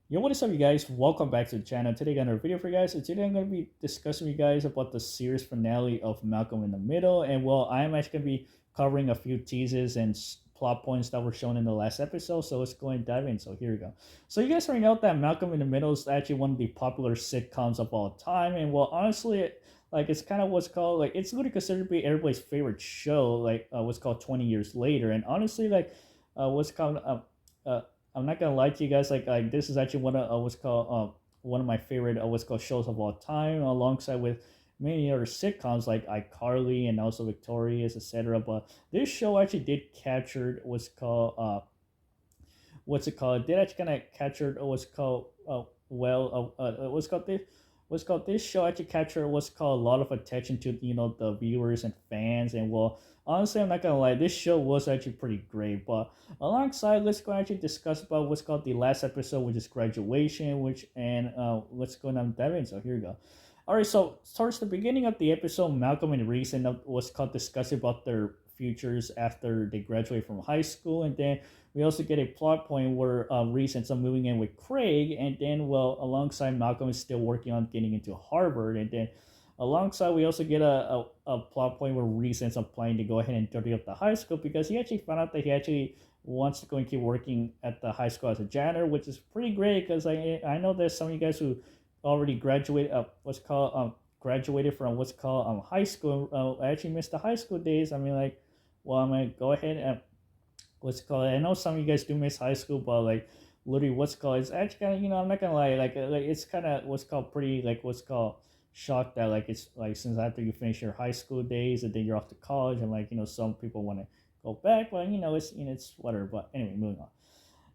Yo, what is up, you guys? Welcome back to the channel. Today, I got another video for you guys. So today, I'm going to be discussing with you guys about the series finale of Malcolm in the Middle. And well, I am actually going to be covering a few teases and plot points that were shown in the last episode. So let's go and dive in. So here we go. So you guys already know that Malcolm in the Middle is actually one of the popular sitcoms of all time. And well, honestly, like it's kind of what's called like it's really considered to be everybody's favorite show. Like what's called 20 years later. And honestly, like what's called I'm not gonna lie to you guys. Like this is actually one of what's called one of my favorite what's called shows of all time, alongside with many other sitcoms like iCarly and also Victorious, etc. But this show actually did capture what's it called? It did actually kind of capture what's called what's called this show actually captured what's called a lot of attention to the viewers and fans. And well, honestly, I'm not gonna lie, this show was actually pretty great. But alongside, let's go actually discuss about what's called the last episode, which is graduation, which and let's go down that in. So here we go. All right, so towards the beginning of the episode, Malcolm and Reese and was called discussing about their futures after they graduate from high school. And then we also get a plot point where Reese ends up moving in with Craig, and then well, alongside Malcolm is still working on getting into Harvard. And then alongside, we also get a plot point where Reese ends up planning to go ahead and dirty up the high school because he actually found out that he actually wants to go and keep working at the high school as a janitor, which is pretty great because I know there's some of you guys who already graduated graduated from what's called high school. I actually missed the high school days. I mean, like, well, I'm gonna go ahead and what's it called. I know some of you guys do miss high school, but like literally what's it called, it's actually kind of I'm not gonna lie, like it's kind of what's called pretty like what's called shocked that like it's like since after you finish your high school days and then you're off to college, and like some people want to go back, but it's whatever. But anyway, moving on.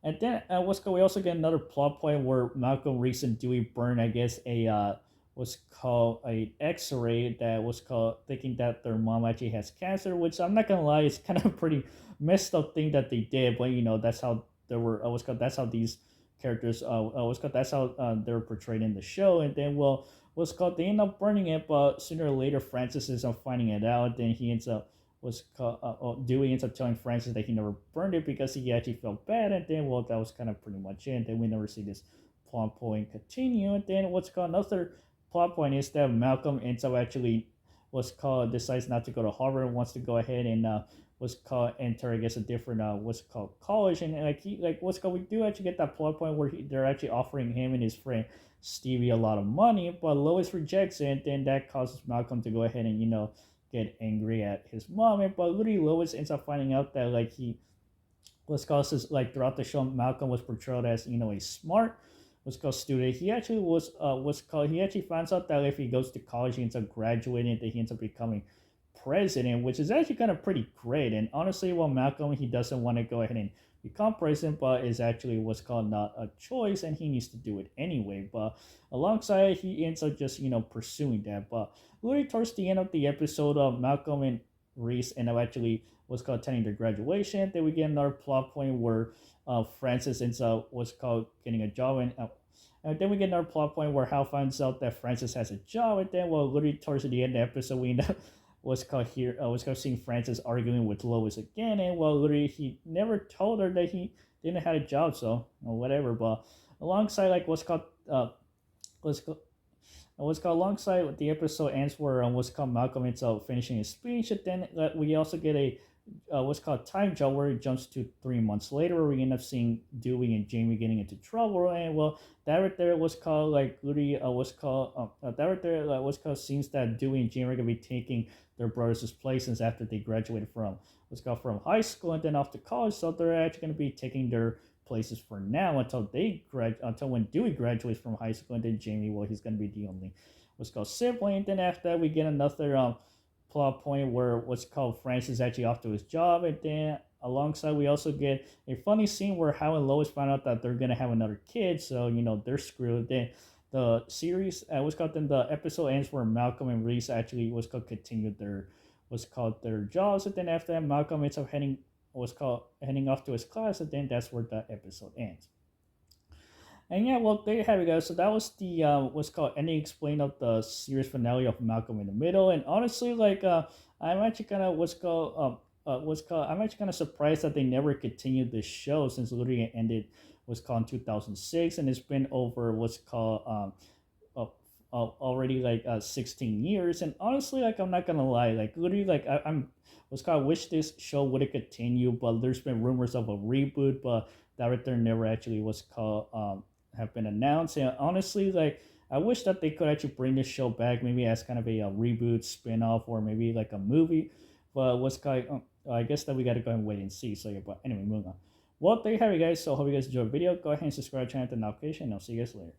And then what's called, we also get another plot point where Malcolm Reese and Dewey burn, I guess, a what's called a X-ray that was called thinking that their mom actually has cancer, which I'm not gonna lie, it's kind of a pretty messed up thing that they did, but that's how there were what's called that's how these characters what's called that's how they're portrayed in the show. And then well, what's called they end up burning it, but sooner or later Francis ends up finding it out. Then he ends up was Dewey ends up telling Francis that he never burned it because he actually felt bad. And then well, that was kind of pretty much it. And then we never see this plot point continue. And then what's called another plot point is that Malcolm ends up actually what's called decides not to go to Harvard and wants to go ahead and what's called enter, I guess, a different what's called college. And like he like what's called we do actually get that plot point where they're actually offering him and his friend Stevie a lot of money, but Lois rejects it. And then that causes Malcolm to go ahead and get angry at his mom. And but literally Lois ends up finding out that like he was called like throughout the show, Malcolm was portrayed as a smart what's called student. He actually what's called he actually finds out that if he goes to college, he ends up graduating, that he ends up becoming president, which is actually kind of pretty great. And honestly, well, Malcolm, he doesn't want to go ahead and become president, but is actually what's called not a choice, and he needs to do it anyway. But alongside, he ends up just pursuing that. But literally towards the end of the episode, Malcolm and Reese end up actually what's called attending their graduation. Then we get another plot point where Francis ends up what's called getting a job, and then we get another plot point where Hal finds out that Francis has a job. And then, well, literally towards the end of the episode, we end up what's called seeing Francis arguing with Lois again. And well, literally he never told her that he didn't have a job, so or whatever. But alongside, like what's called alongside the episode ends where what's called Malcolm ends up finishing his speech. And then we also get a what's called time jump where it jumps to 3 months later, where we end up seeing Dewey and Jamie getting into trouble. And well, that right there was called like literally that right there was called seems that Dewey and Jamie are gonna be taking their brothers' places after they graduated from what's called from high school and then off to college. So they're actually gonna be taking their places for now until when Dewey graduates from high school. And then Jamie, well, he's gonna be the only what's called sibling. And then after that we get another plot point where what's called Francis is actually off to his job. And then alongside we also get a funny scene where Hal and Lois find out that they're gonna have another kid, so they're screwed. Then the series what's called then the episode ends where Malcolm and Reese actually what's called continued their what's called their jobs. And then after that Malcolm ends up heading off to his class. And then that's where the episode ends. And yeah, well, there you have it, guys. So that was the what's called ending explain of the series finale of Malcolm in the Middle. And honestly, like I'm actually kind of I'm actually kind of surprised that they never continued this show since literally it ended was called in 2006, and it's been over what's called already like 16 years. And honestly, like I'm not gonna lie, like literally, like I'm was called. I wish this show would have continued, but there's been rumors of a reboot, but director never actually was called have been announced. And honestly, like I wish that they could actually bring this show back, maybe as kind of a reboot, spin-off, or maybe like a movie. But what's called, I guess that we gotta go and wait and see. So yeah, but anyway, moving on. Well, there you have it, guys. So hope you guys enjoyed the video. Go ahead and subscribe, turn on the notification, and I'll see you guys later.